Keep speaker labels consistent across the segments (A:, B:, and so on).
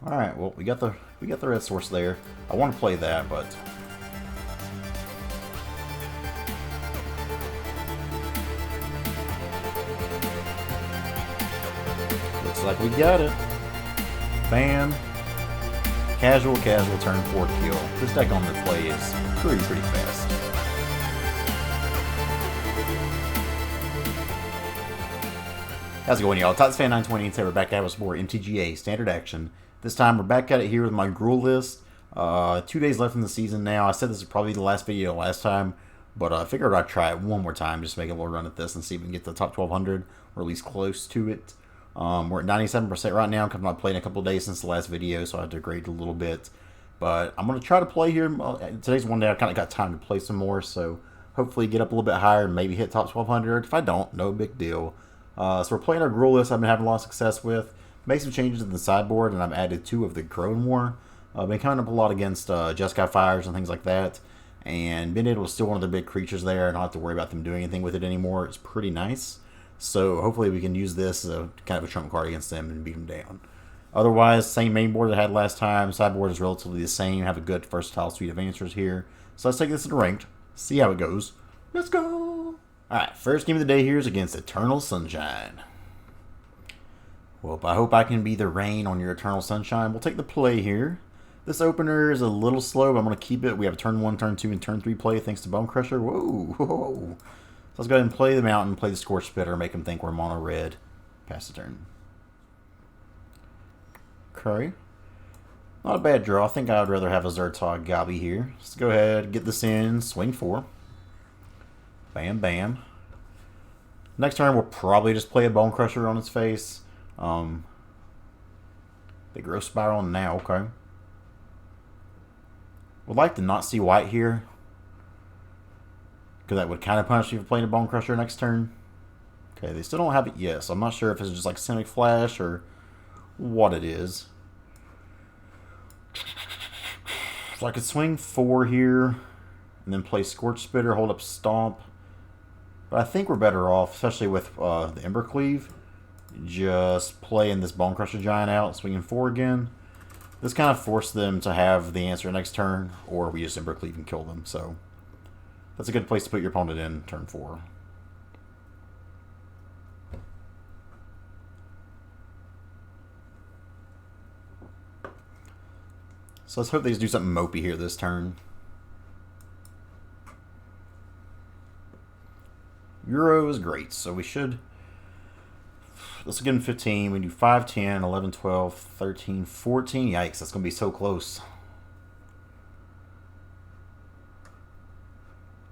A: All right, well we got the red source there. I want to play that, but looks like we got it. Bam. Casual, turn 4 kill. This deck on the play is pretty fast. How's it going, y'all? Tots Fan 920 and we're back at us more MTGA standard action. This time we're back at it here with my Gruul list. 2 days left in the season now. I said this is probably the last video last time, but I figured I'd try it one more time, just make a little run at this and see if we can get to the top 1200 or at least close to it. We're at 97% right now. I've not played in a couple of days since the last video, so I had to grade a little bit. But I'm going to try to play here. Today's one day I kind of got time to play some more, so hopefully get up a little bit higher and maybe hit top 1200. If I don't, no big deal. So we're playing our Gruul list I've been having a lot of success with. Made some changes in the sideboard, and I've added 2 of the Crone War. I've been coming up a lot against Jeskai Fires and things like that, and been able to steal one of the big creatures there and not have to worry about them doing anything with it anymore. It's pretty nice. So hopefully we can use this as a kind of a trump card against them and beat them down. Otherwise, same main board that I had last time. Sideboard is relatively the same. Have a good versatile suite of answers here. So let's take this into ranked. See how it goes. Let's go! Alright, first game of the day here is against Eternal Sunshine. Well, I hope I can be the rain on your Eternal Sunshine. We'll take the play here. This opener is a little slow, but I'm going to keep it. We have turn 1, turn 2, and turn 3 play thanks to Bonecrusher. Whoa! So let's go ahead and play the mountain, play the Scorch Spitter, make them think we're mono red. Pass the turn. Okay. Not a bad draw. I think I would rather have a Zertog Gobby here. Let's go ahead, get this in, swing 4. Bam, bam. Next turn, we'll probably just play a Bonecrusher on its face. Big Growth Spiral now, okay. Would like to not see white here, because that would kind of punish you for playing a Bonecrusher next turn. Okay, they still don't have it yet, so I'm not sure if it's just like Simic Flash or what it is. So I could swing 4 here, and then play Scorch Spitter, hold up Stomp. But I think we're better off, especially with the Embercleave, just playing this Bonecrusher Giant out, swinging 4 again. This kind of forced them to have the answer next turn, or we just Embercleave and kill them. So that's a good place to put your opponent in turn 4. So let's hope they just do something mopey here this turn. Euro is great, so we should... Let's get in 15. We do 5, 10, 11, 12, 13, 14. Yikes, that's going to be so close.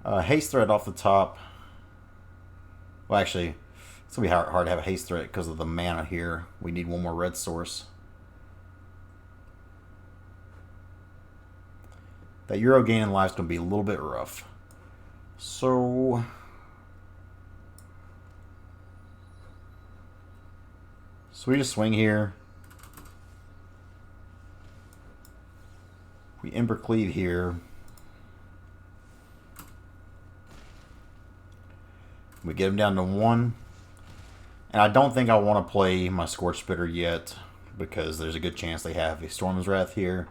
A: Haste Threat off the top. Well, actually, it's going to be hard to have a Haste Threat because of the mana here. We need one more red source. That Euro gain in life is going to be a little bit rough. So... So we just swing here. We Embercleave here. We get him down to 1. And I don't think I want to play my Scorch Spitter yet, because there's a good chance they have a Storm's Wrath here.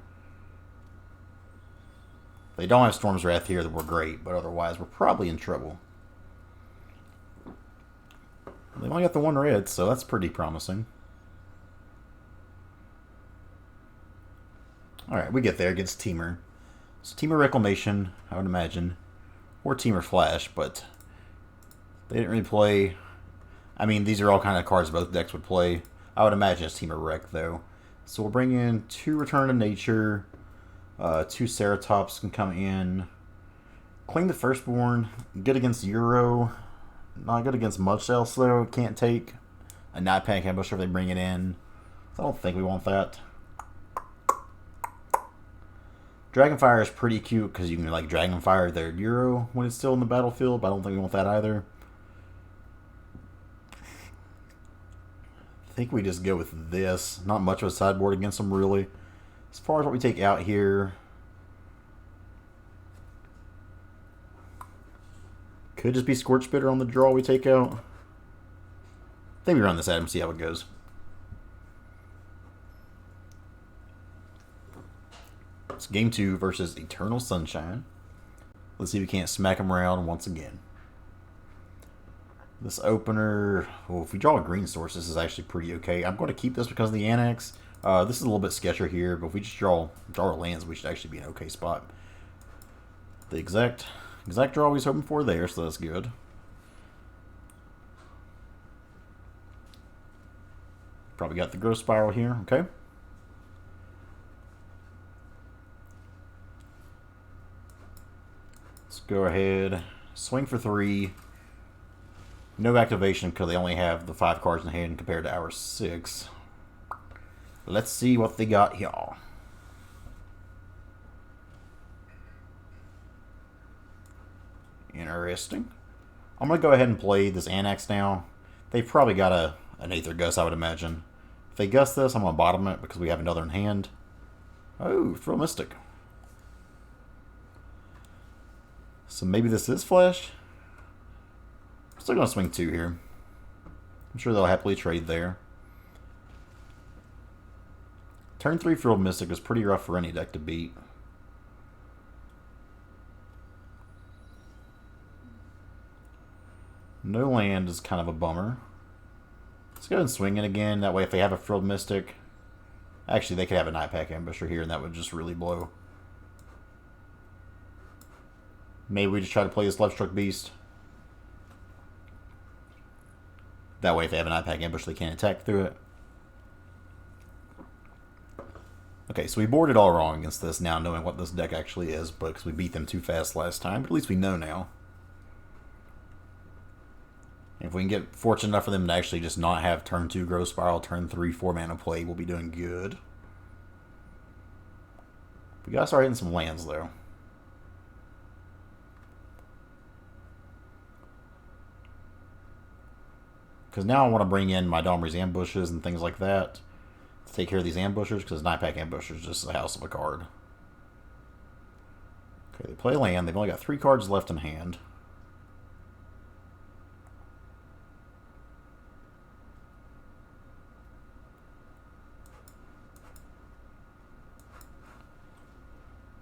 A: If they don't have Storm's Wrath here, then we're great, but otherwise we're probably in trouble. They only got the 1 red, so that's pretty promising. Alright, we get there against Temur. So Temur Reclamation, I would imagine. Or Temur Flash, but they didn't really play... I mean, these are all kind of cards both decks would play. I would imagine it's Temur Rec, though. So we'll bring in 2 Return to Nature. 2 Ceratops can come in. Claim the Firstborn. Good against Euro. Not good against much else, though. Can't take a Night Panic Ambusher if they bring it in. So I don't think we want that. Dragonfire is pretty cute because you can like Dragonfire their Euro when it's still in the battlefield, but I don't think we want that either. I think we just go with this. Not much of a sideboard against them, really. As far as what we take out here, could just be Scorch Spitter on the draw we take out. I think we run this at him, see how it goes. It's game 2 versus Eternal Sunshine. Let's see if we can't smack them around once again. This opener, well, if we draw a green source, this is actually pretty okay. I'm going to keep this because of the Anax. This is a little bit sketchier here, but if we just draw our lands, we should actually be in an okay spot. The exact draw we was hoping for there, so that's good. Probably got the growth spiral here, okay. Let's go ahead, swing for 3. No activation because they only have the 5 cards in hand compared to our 6. Let's see what they got here. Interesting. I'm going to go ahead and play this Anax now. They've probably got an Aether Gust, I would imagine. If they gust this, I'm going to bottom it because we have another in hand. Oh, Thrill Mystic. So maybe this is Flash. Still going to swing 2 here. I'm sure they'll happily trade there. Turn 3 Frilled Mystic is pretty rough for any deck to beat. No land is kind of a bummer. Let's go ahead and swing it again. That way if they have a Frilled Mystic... Actually, they could have a Nightpack Ambusher here and that would just really blow. Maybe we just try to play this Lovestruck Beast. That way, if they have an Nightpack Ambush, they can't attack through it. Okay, so we boarded all wrong against this now, knowing what this deck actually is, but because we beat them too fast last time. But at least we know now. If we can get fortunate enough for them to actually just not have turn 2 Growth Spiral, turn 3 4-mana play, we'll be doing good. We gotta start hitting some lands, though. Because now I want to bring in my Domri's Ambushes and things like that to take care of these ambushers, because Nightpack Ambusher is just a house of a card. Okay, they play land. They've only got 3 cards left in hand.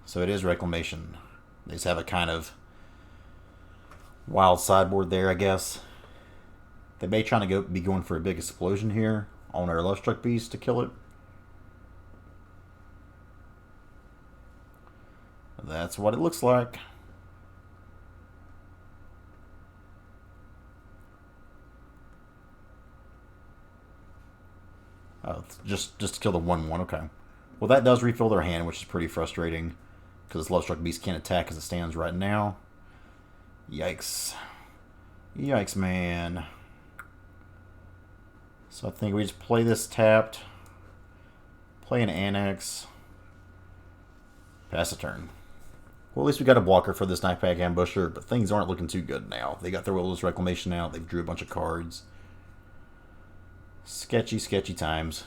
A: So it is Reclamation. They just have a kind of wild sideboard there, I guess. They may try to be going for a big explosion here on our Lovestruck Beast to kill it. That's what it looks like. Oh, just to kill the 1/1. Okay. Well, that does refill their hand, which is pretty frustrating because Lovestruck Beast can't attack as it stands right now. Yikes. Yikes, man. So I think we just play this tapped, play an Anax, pass a turn. Well, at least we got a blocker for this Nightpack Ambusher, but things aren't looking too good now. They got their Willow's Reclamation out, they've drew a bunch of cards. Sketchy, sketchy times.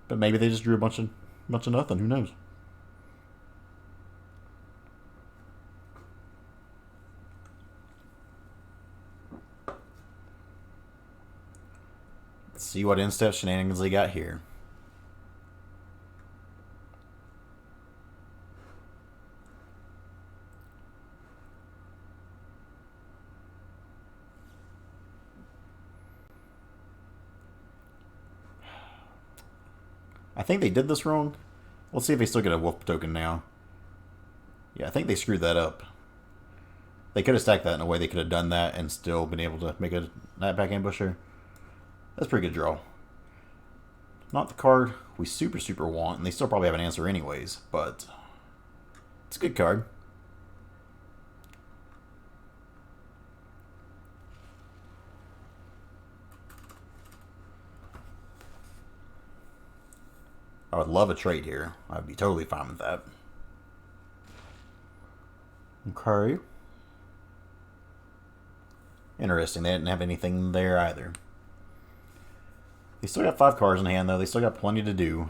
A: But maybe they just drew a bunch of nothing, who knows? See what in-step shenanigans they got here. I think they did this wrong. Let's see if they still get a wolf token now. Yeah, I think they screwed that up. They could have stacked that in a way they could have done that and still been able to make a Nightpack Ambusher. That's a pretty good draw. Not the card we super want, and they still probably have an answer anyways, but it's a good card. I would love a trade here. I'd be totally fine with that. Okay. Interesting, they didn't have anything there either. They still got 5 cards in hand, though. They still got plenty to do.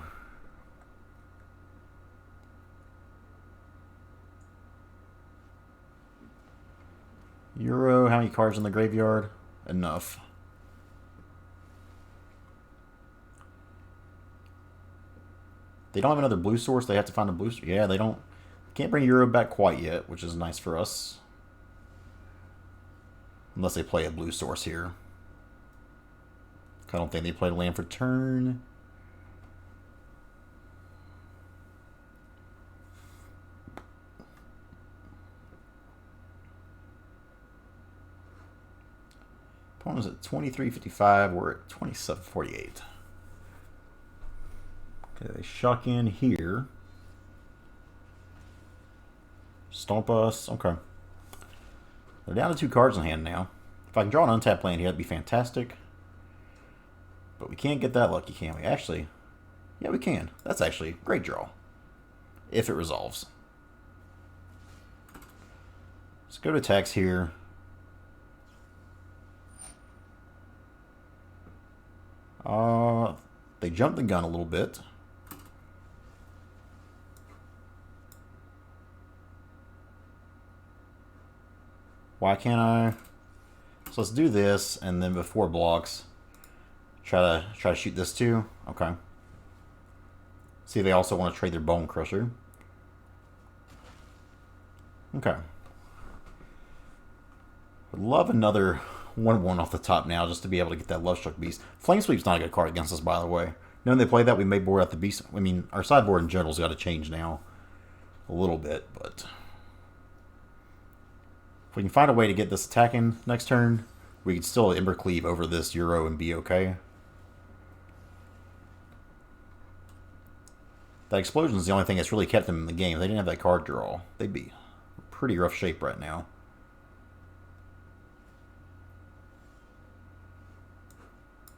A: Euro, how many cards in the graveyard? Enough. They don't have another blue source. They have to find a blue source. Yeah, they don't. Can't bring Euro back quite yet, which is nice for us. Unless they play a blue source here. I don't think they played a land for turn. Opponent's at 23.55. We're at 27.48. Okay, they shuck in here. Stomp us. Okay. They're down to 2 cards in hand now. If I can draw an untapped land here, that'd be fantastic. But we can't get that lucky, can we? Actually, yeah, we can. That's actually a great draw. If it resolves. Let's go to attacks here. They jumped the gun a little bit. Why can't I? So let's do this, and then before blocks, try to shoot this too. Okay. See if they also want to trade their Bonecrusher. Okay. Would love another 1/1 off the top now, just to be able to get that Lovestruck Beast. Flame Sweep's not a good card against us, by the way. Knowing they play that, we may board out the Beast. I mean, our sideboard in general's got to change now a little bit, but if we can find a way to get this attacking next turn, we could still Ember Cleave over this Euro and be okay. That explosion is the only thing that's really kept them in the game. If they didn't have that card draw, they'd be in pretty rough shape right now.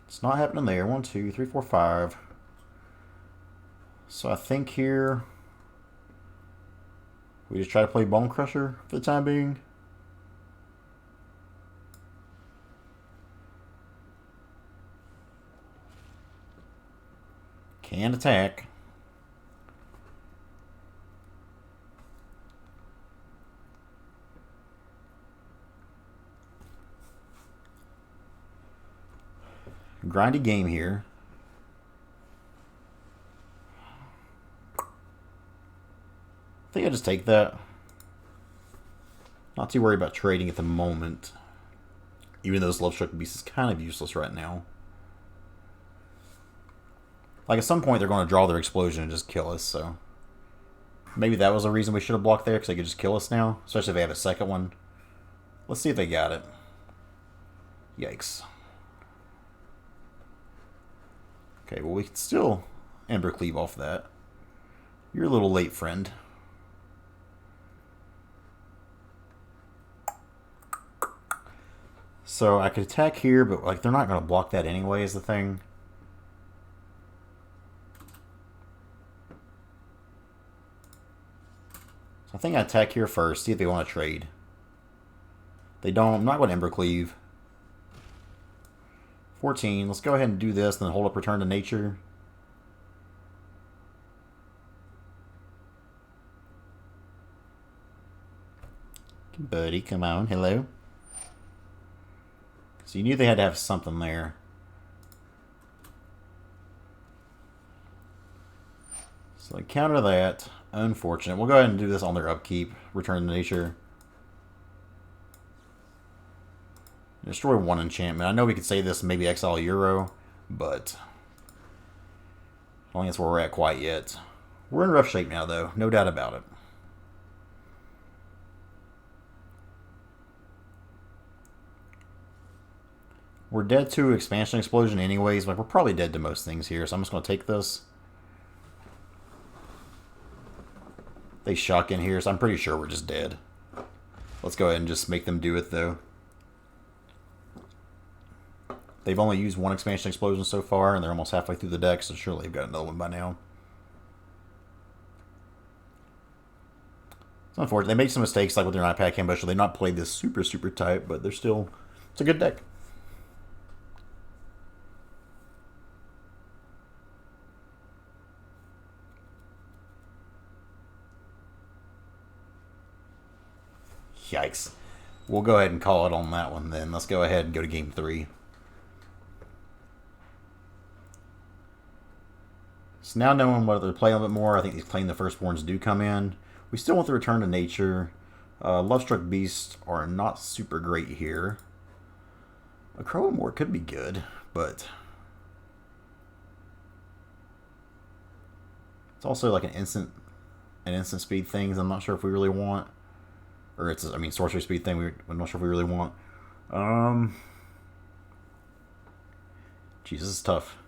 A: It's not happening there. 1, 2, 3, 4, 5. So I think here we just try to play Bonecrusher for the time being. Can't attack. Grindy game here. I think I just take that. Not too worried about trading at the moment. Even though this Lovestruck Beast is kind of useless right now. Like at some point they're going to draw their explosion and just kill us, so maybe that was the reason we should have blocked there, because they could just kill us now, especially if they have a second one. Let's see if they got it. Yikes. Okay, well, we can still Ember Cleave off that. You're a little late, friend. So I could attack here, but like they're not going to block that anyway is the thing. So I think I attack here first, see if they want to trade. They don't. I'm not going to Ember Cleave. 14. Let's go ahead and do this, then hold up Return to Nature. Buddy, come on. Hello. So you knew they had to have something there. So they counter that. Unfortunate. We'll go ahead and do this on their upkeep. Return to Nature. Destroy 1 enchantment. I know we could say this and maybe exile Euro, but I don't think that's where we're at quite yet. We're in rough shape now, though. No doubt about it. We're dead to Expansion Explosion anyways. Like, we're probably dead to most things here, so I'm just going to take this. They shock in here, so I'm pretty sure we're just dead. Let's go ahead and just make them do it, though. They've only used 1 Expansion Explosion so far, and they're almost halfway through the deck, so surely they've got another one by now. It's unfortunate. They made some mistakes, like with their Nightpack Ambush, so they've not played this super tight, but they're still... It's a good deck. Yikes. We'll go ahead and call it on that one then. Let's go ahead and go to game 3. So now knowing whether to play a little bit more, I think these Claim the Firstborns do come in. We still want the Return to Nature. Lovestruck Beasts are not super great here. A Crow and More could be good, but it's also like an instant speed thing. I'm not sure if we really want, or it's sorcery speed thing. I'm not sure if we really want. Jeez, this is tough.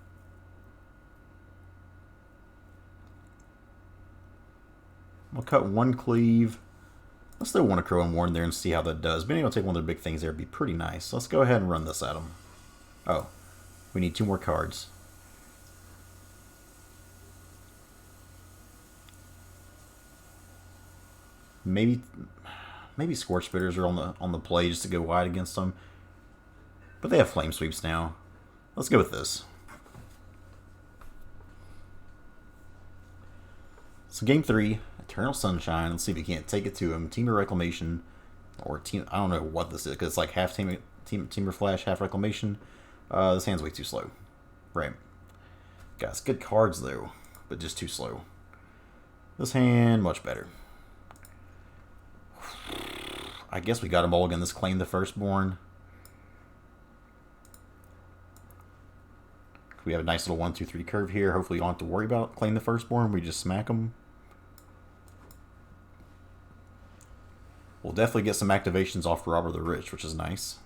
A: We'll cut one cleave. Let's throw one of Crow and Warn there and see how that does. Being able to take one of their big things there would be pretty nice. So let's go ahead and run this at them. Oh, we need 2 more cards. Maybe Scorch Spitters are on the play just to go wide against them. But they have Flame Sweeps now. Let's go with this. So game 3, Eternal Sunshine. Let's see if we can't take it to him. Temur Reclamation, or I don't know what this is because it's like half Temur Flash, half Reclamation. This hand's way too slow. Right. Guys, good cards though, but just too slow. This hand much better. I guess we got a mulligan. This Claim the Firstborn. We have a nice little 1-2-3 curve here. Hopefully you don't have to worry about Claim the Firstborn. We just smack them. We'll definitely get some activations off Robber the Rich, which is nice.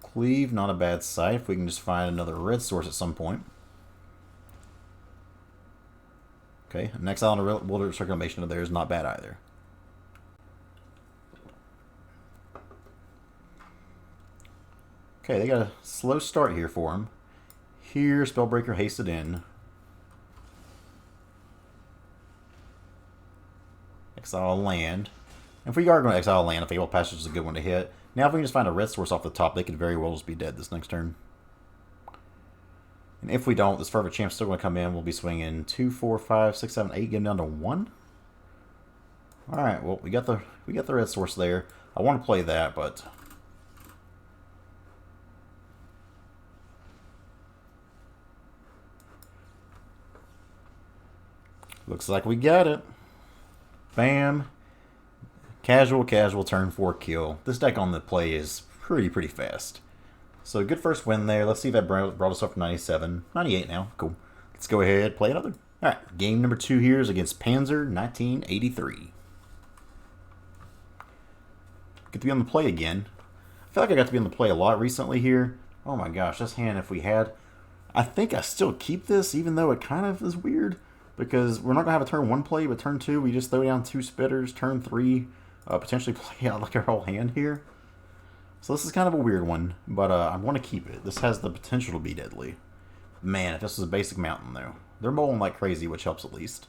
A: Cleave, not a bad sight. If we can just find another red source at some point. Okay, next on the Wilderness Reclamation of there is not bad either. Okay, they got a slow start here for him. Here, Spellbreaker hasted in. Exile land. And if we are going to exile land, a Fabled Passage is a good one to hit. Now if we can just find a red source off the top, they could very well just be dead this next turn. And if we don't, this Fervent Champ's still going to come in. We'll be swinging 2, 4, 5, 6, 7, 8, getting down to 1. Alright, well, we got the red source there. I want to play that, but looks like we got it. Bam. Casual, turn 4 kill. This deck on the play is pretty fast. So good first win there. Let's see if that brought us up to 97. 98 now. Cool. Let's go ahead, play another. Alright, game number 2 here is against Panzer 1983. Get to be on the play again. I feel like I got to be on the play a lot recently here. Oh my gosh, this hand, if we had... I think I still keep this, even though it kind of is weird. Because we're not going to have a turn 1 play, but turn 2, we just throw down 2 Spitters. Turn 3, potentially play out like our whole hand here. So this is kind of a weird one, but I want to keep it. This has the potential to be deadly. Man, if this was a basic mountain, though. They're bowling like crazy, which helps at least.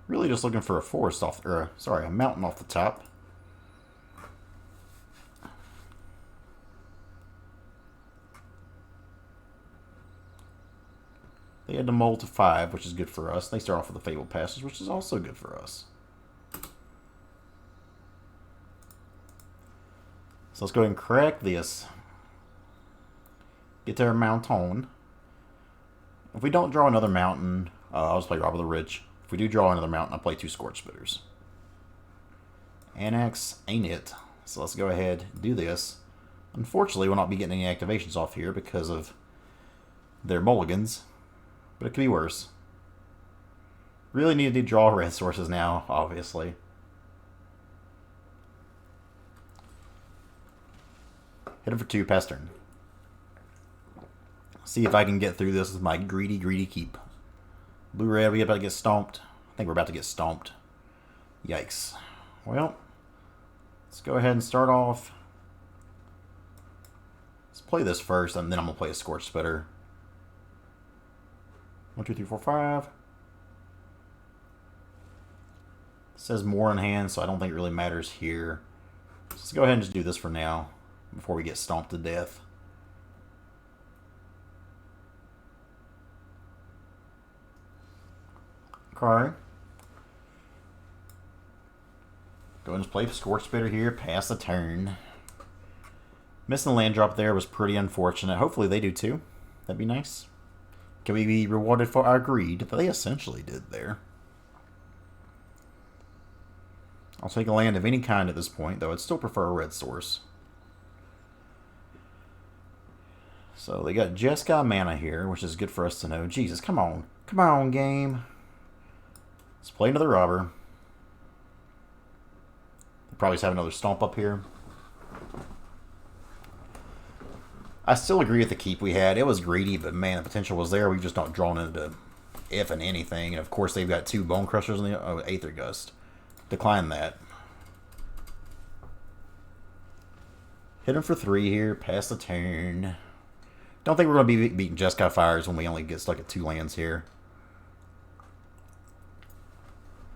A: Really just looking for a forest off, or sorry, a mountain off the top. They had to mold to 5, which is good for us. They start off with a Fabled Passage, which is also good for us. So let's go ahead and crack this. Get to our mountain. If we don't draw another mountain, I'll just play Robber the Rich. If we do draw another mountain, I'll play 2 Scorch Spitters. Anax ain't it. So let's go ahead and do this. Unfortunately, we'll not be getting any activations off here because of their mulligans. But it could be worse. Really need to draw red sources now, obviously. Hit it for 2, pass turn. See if I can get through this with my greedy keep. Blue-red, we about to get stomped. I think we're about to get stomped. Yikes. Well, let's go ahead and start off. Let's play this first, and then I'm going to play a Scorch Spitter. 1, 2, 3, 4, 5. It says more in hand, so I don't think it really matters here. So let's go ahead and just do this for now before we get stomped to death. Okay. Go ahead and play Scorch Spitter here, pass the turn. Missing the land drop there was pretty unfortunate. Hopefully they do too. That'd be nice. Can we be rewarded for our greed? They essentially did there. I'll take a land of any kind at this point, though I'd still prefer a red source. So they got Jeskai mana here, which is good for us to know. Jesus, come on. Come on, game. Let's play another robber. They'll probably just have another stomp up here. I still agree with the keep we had. It was greedy, but man, the potential was there. We've just not drawn into if and anything. And of course, they've got 2 Bonecrushers in the Aether Gust. Decline that. Hit him for 3 here. Pass the turn. Don't think we're going to be beating Jeskai Fires when we only get stuck at 2 lands here.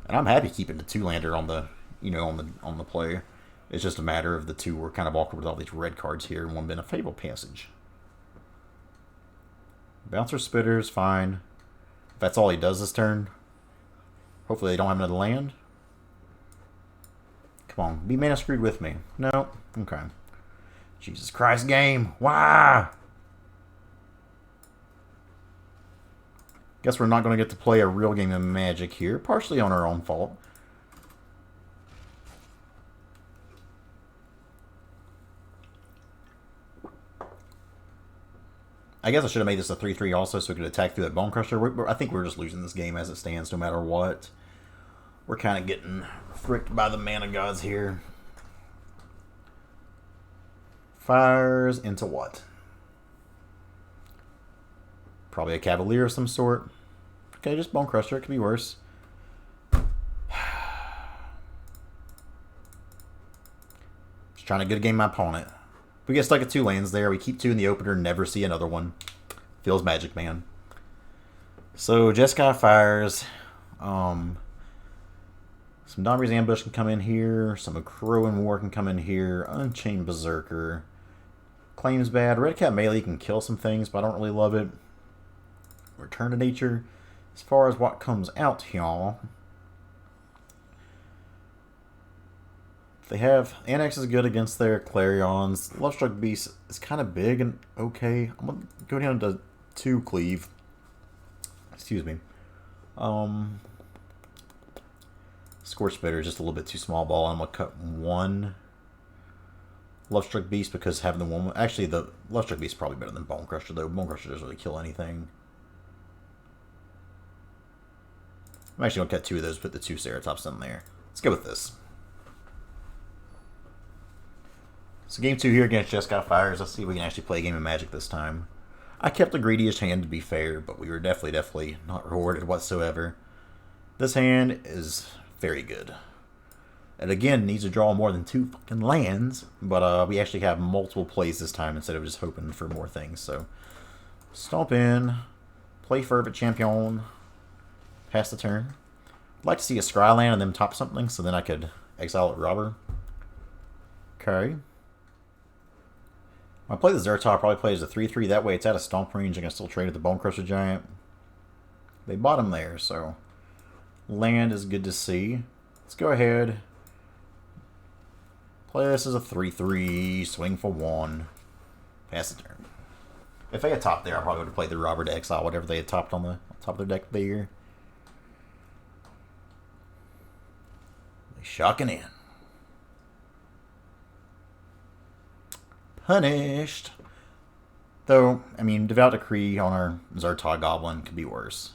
A: And I'm happy keeping the 2-lander on the, on the play. It's just a matter of the 2 were kind of awkward with all these red cards here, and one been a Fabled Passage. Bouncer Spitter is fine. If that's all he does this turn. Hopefully they don't have another land. Come on, be mana screwed with me. No? Okay. Jesus Christ, game. Why? Guess we're not going to get to play a real game of Magic here. Partially on our own fault. I guess I should have made this a 3-3 also so we could attack through that Bonecrusher. I think we're just losing this game as it stands no matter what. We're kind of getting fricked by the mana gods here. Fires into what? Probably a Cavalier of some sort. Okay, just Bonecrusher. It could be worse. Just trying to get a game my opponent. We get stuck at 2 lands there. We keep 2 in the opener, never see another one. Feels magic, man. So, Jeskai Fires. Some Domri's Ambush can come in here. Some Crow and War can come in here. Unchained Berserker. Claims bad. Red Cat Melee can kill some things, but I don't really love it. Return to Nature. As far as what comes out, y'all. They have Anax is good against their Clarions. Lovestruck Beast is kind of big and okay. I'm gonna go down to 2 cleave. Excuse me. Scorch Spitter is just a little bit too small ball. I'm gonna cut 1 Lovestruck Beast because having the one. Actually, the Lovestruck Beast is probably better than Bonecrusher though. Bonecrusher doesn't really kill anything. I'm actually gonna cut 2 of those. Put the 2 Ceratops in there. Let's go with this. So game 2 here against Jeskai Fires. Let's see if we can actually play a game of Magic this time. I kept the greediest hand to be fair, but we were definitely not rewarded whatsoever. This hand is very good. And again, needs to draw more than 2 fucking lands, but we actually have multiple plays this time instead of just hoping for more things. So, stomp in, play Fervent Champion, pass the turn. I'd like to see a Scryland and then top something, so then I could exile it Robber. Okay. When I play the Zertar, I'll probably play as a 3-3. That way it's out of stomp range. I can still trade with the Bonecrusher Giant. They bought him there, so land is good to see. Let's go ahead. Play this as a 3-3. Swing for 1. Pass the turn. If they had topped there, I probably would have played the Robber to exile whatever they had topped on the top of their deck there. Shocking in. Punished. Though, I mean, Devout Decree on our Zertar Goblin could be worse.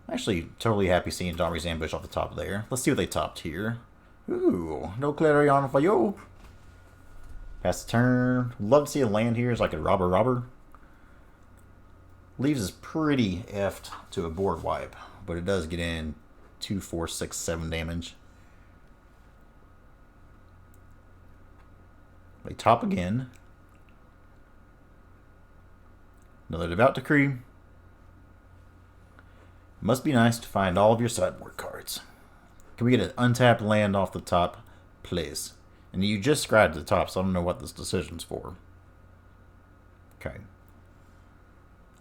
A: Actually, totally happy seeing Domri's Ambush off the top there. Let's see what they topped here. Ooh, no Clarion for you. Pass the turn. Love to see a land here as like a robber. Leaves is pretty effed to a board wipe, but it does get in 2, 4, 6, 7 damage. They top again. Another Devout Decree. Must be nice to find all of your sideboard cards. Can we get an untapped land off the top, please? And you just scribed to the top, so I don't know what this decision's for. Okay.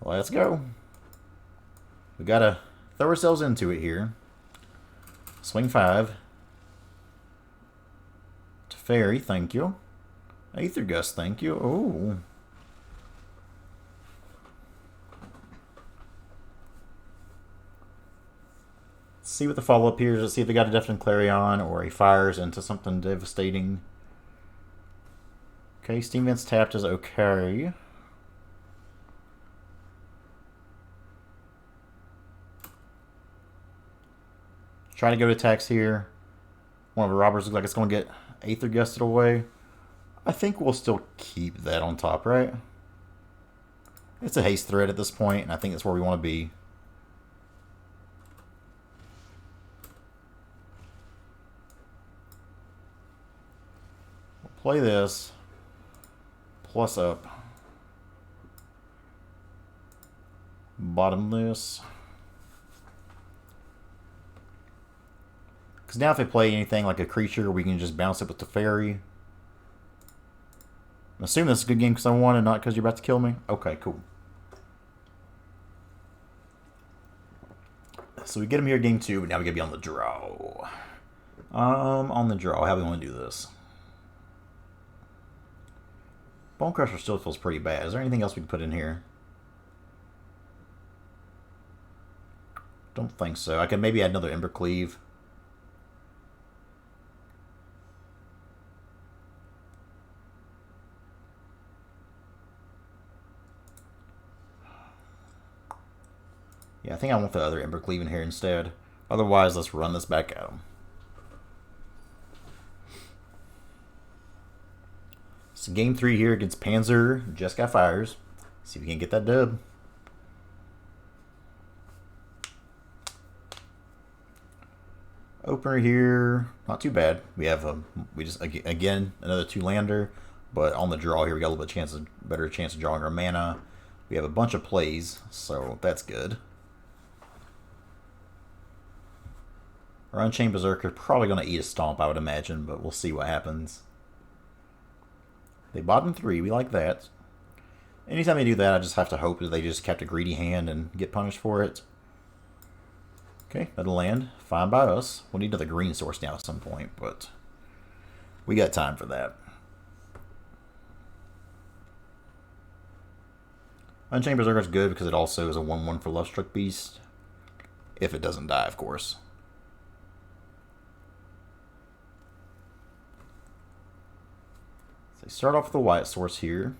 A: Let's go. We gotta throw ourselves into it here. Swing 5. Fairy, thank you. Aether Gust, thank you. Oh. Let's see what the follow-up here is. Let's see if they got a Deafening Clarion or he fires into something devastating. Okay, Steam Vents tapped is okay. Try to go to attacks here. One of the robbers looks like it's going to get Aether Gusted away. I think we'll still keep that on top, right? It's a haste threat at this point, and I think that's where we want to be. We'll play this. Plus up. Bottom this. Because now if I play anything like a creature, we can just bounce it with the fairy. I'm assuming this is a good game because I won and not because you're about to kill me. Okay, cool. So we get him here game 2, but now we gotta be on the draw. On the draw, how do we want to do this? Bonecrusher still feels pretty bad. Is there anything else we can put in here? Don't think so. I can maybe add another Embercleave. Yeah, I think I want the other Embercleave in here instead. Otherwise, let's run this back at him. So game 3 here against Panzer Jeskai Fires. See if we can get that dub. Opener here, not too bad. We have we just again another 2-lander, but on the draw here we got a little bit better chance of drawing our mana. We have a bunch of plays, so that's good. Our Unchained Berserker probably going to eat a stomp, I would imagine, but we'll see what happens. They bottom 3, we like that. Anytime they do that, I just have to hope that they just kept a greedy hand and get punished for it. Okay, that'll land. Fine by us. We'll need another green source now at some point, but we got time for that. Unchained Berserker is good because it also is a 1/1 for Lovestruck Beast. If it doesn't die, of course. So they start off with the white source here.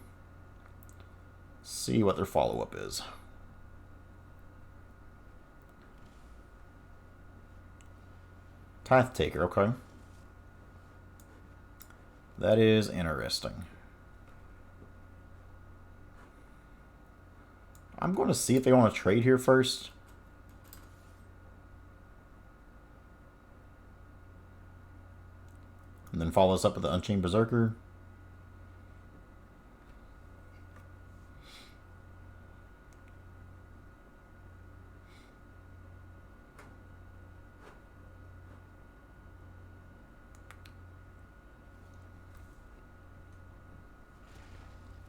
A: See what their follow-up is. Tithe Taker, okay. That is interesting. I'm going to see if they want to trade here first. And then follow us up with the Unchained Berserker.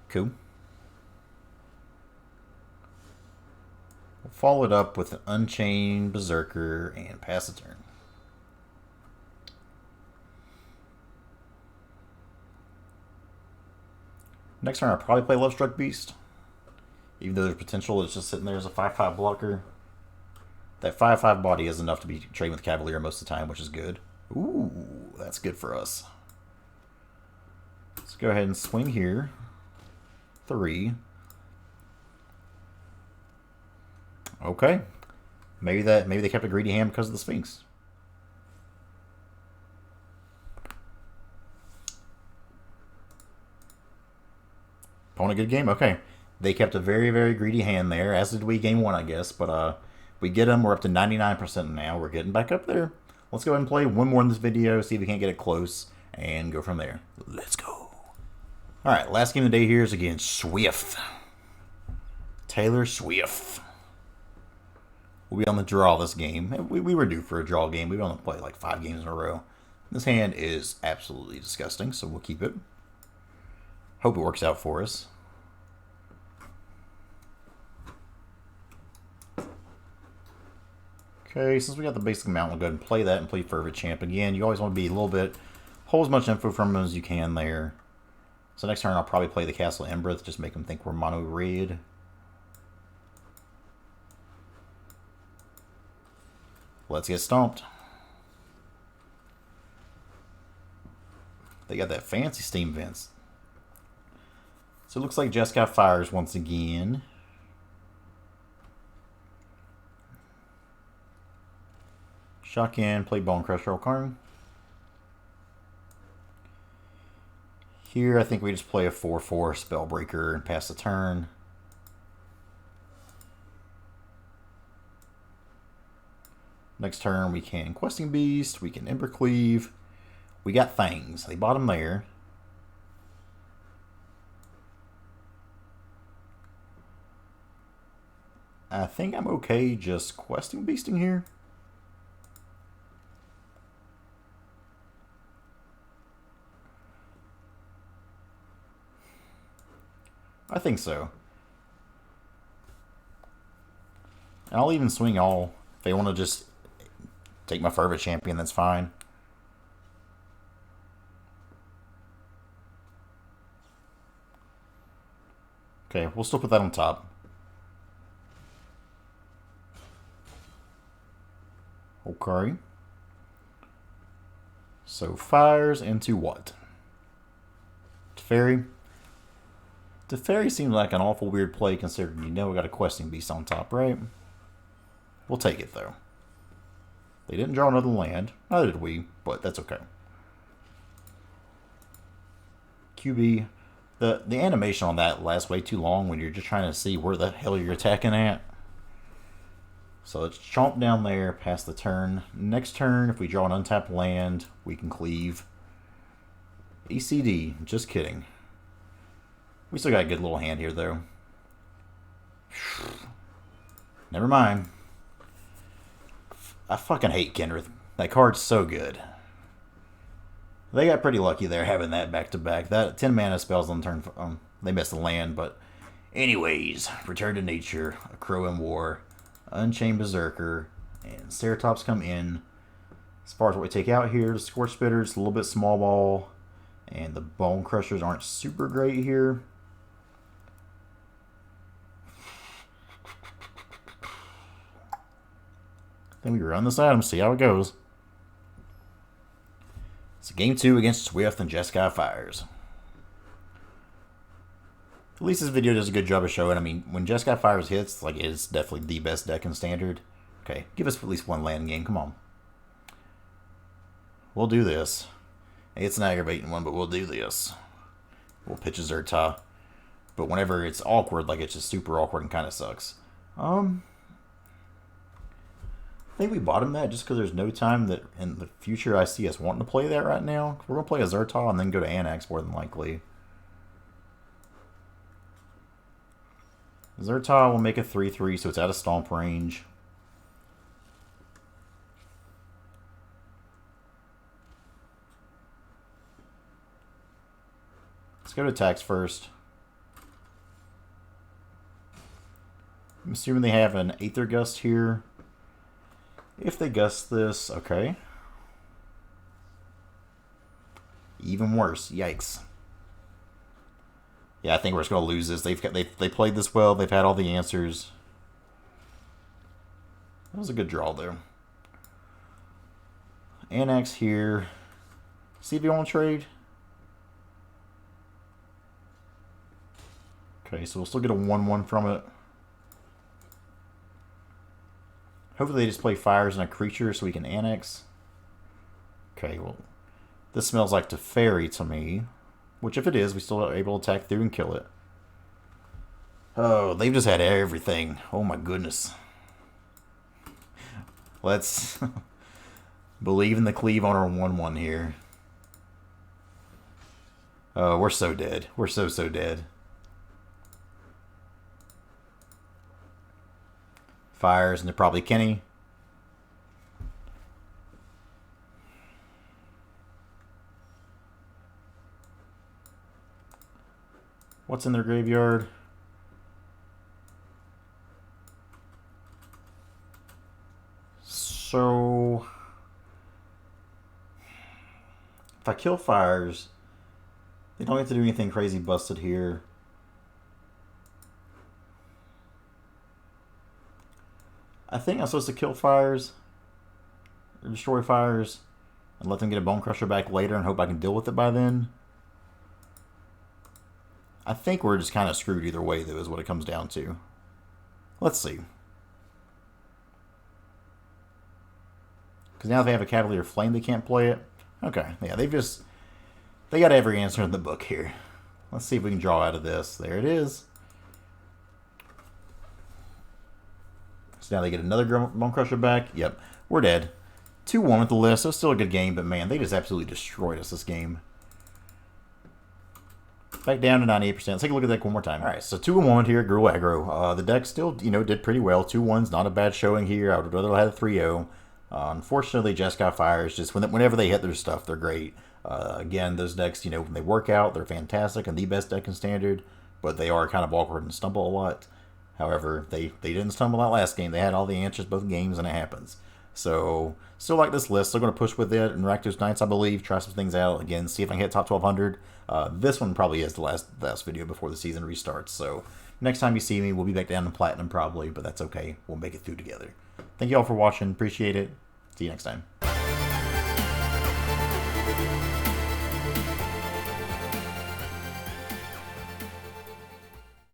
A: Cool. We'll follow it up with an Unchained Berserker and pass the turn. Next turn I'll probably play Lovestruck Beast. Even though there's potential, it's just sitting there as a 5/5 blocker. That 5/5 body is enough to be trading with Cavalier most of the time, which is good. Ooh, that's good for us. Let's go ahead and swing here. 3. Okay. Maybe they kept a greedy hand because of the Sphinx. Opponent good game? Okay. They kept a very, very greedy hand there, as did we game 1, I guess. But we get them. We're up to 99% now. We're getting back up there. Let's go ahead and play one more in this video, see if we can't get it close, and go from there. Let's go. Alright, last game of the day here is against Swift. Taylor Swift. We'll be on the draw this game. We were due for a draw game. We've only played like 5 games in a row. This hand is absolutely disgusting, so we'll keep it. Hope it works out for us. Okay, since we got the basic amount, we'll go ahead and play that and play Fervent Champ again. You always want to be a little bit, hold as much info from them as you can there. So next turn I'll probably play the Castle Embereth, just make them think we're mono red. Let's get stomped. They got that fancy steam vents. So it looks like Jeskai Fires once again. Shock in, play Bonecrusher Giant. Here I think we just play a 4/4 Spellbreaker and pass the turn. Next turn we can Questing Beast, we can Embercleave. We got things. They bought them there. I think I'm okay just Questing Beasting here. I think so. And I'll even swing all. If they want to just take my Fervent Champion, that's fine. Okay, we'll still put that on top. Okay. So fires into what? Teferi. Teferi seems like an awful weird play considering you know we got a Questing Beast on top, right? We'll take it though. They didn't draw another land. Neither did we, but that's okay. QB. The animation on that lasts way too long when you're just trying to see where the hell you're attacking at. So let's chomp down there, pass the turn. Next turn, if we draw an untapped land, we can cleave. ECD, just kidding. We still got a good little hand here, though. Never mind. I fucking hate Kenrith. That card's so good. They got pretty lucky there having that back-to-back. That 10 mana spells on turn... they missed the land, but... Anyways, Return to Nature, a Crow in War, Unchained Berserker, and Ceratops come in. As far as what we take out here, the Scorch Spitters, a little bit small ball, and the Bone Crushers aren't super great here. Then we run this item, see how it goes. It's game 2 against Swift and Jeskai Fires. At least this video does a good job of showing. I mean, when Jeskai Fires hits, like, it's definitely the best deck in Standard. Okay, give us at least one land game. Come on. We'll do this. It's an aggravating one, but we'll do this. We'll pitch a Zerta. But whenever it's awkward, like, it's just super awkward and kind of sucks. I think we bottomed that just because there's no time that in the future I see us wanting to play that right now. We're going to play a Zerta and then go to Anax more than likely. Zerta will make a 3/3, so it's out of stomp range. Let's go to attacks first. I'm assuming they have an Aether Gust here. If they gust this, okay. Even worse, yikes. Yeah, I think we're just gonna lose this. They played this well. They've had all the answers. That was a good draw though. Anax here. See if you want to trade. Okay, so we'll still get a 1/1 from it. Hopefully they just play fires and a creature so we can Anax. Okay, well, this smells like Teferi to me. Which, if it is, we still are able to attack through and kill it. Oh, they've just had everything. Oh my goodness. Let's believe in the cleave on our 1/1 here. Oh, we're so dead. We're so dead. Fires, and they're probably Kenny. What's in their graveyard? So if I kill Fires, they don't have to do anything crazy busted here. I think I'm supposed to kill Fires, or destroy Fires, and let them get a Bonecrusher back later and hope I can deal with it by then. I think we're just kind of screwed either way, though, is what it comes down to. Let's see. Because now if they have a Cavalier Flame, they can't play it. Okay, yeah, they got every answer in the book here. Let's see if we can draw out of this. There it is. So now they get another Bonecrusher back. Yep, we're dead. 2-1 with the list. So it's still a good game, but man, they just absolutely destroyed us this game. Back down to 98%. Let's take a look at that one more time. All right, so 2-1 here, Gruul Aggro. The deck still, did pretty well. 2-1's not a bad showing here. I would rather have a 3-0. Unfortunately, Jeskai Fires, just whenever they hit their stuff, they're great. Again, those decks, when they work out, they're fantastic and the best deck in Standard, but they are kind of awkward and stumble a lot. However, they didn't stumble out last game. They had all the answers both games, and it happens. So, still like this list. Still going to push with it and rack those Knights, I believe. Try some things out. Again, see if I can hit top 1200. This one probably is the last video before the season restarts. So, next time you see me, we'll be back down to Platinum probably, but that's okay. We'll make it through together. Thank you all for watching. Appreciate it. See you next time.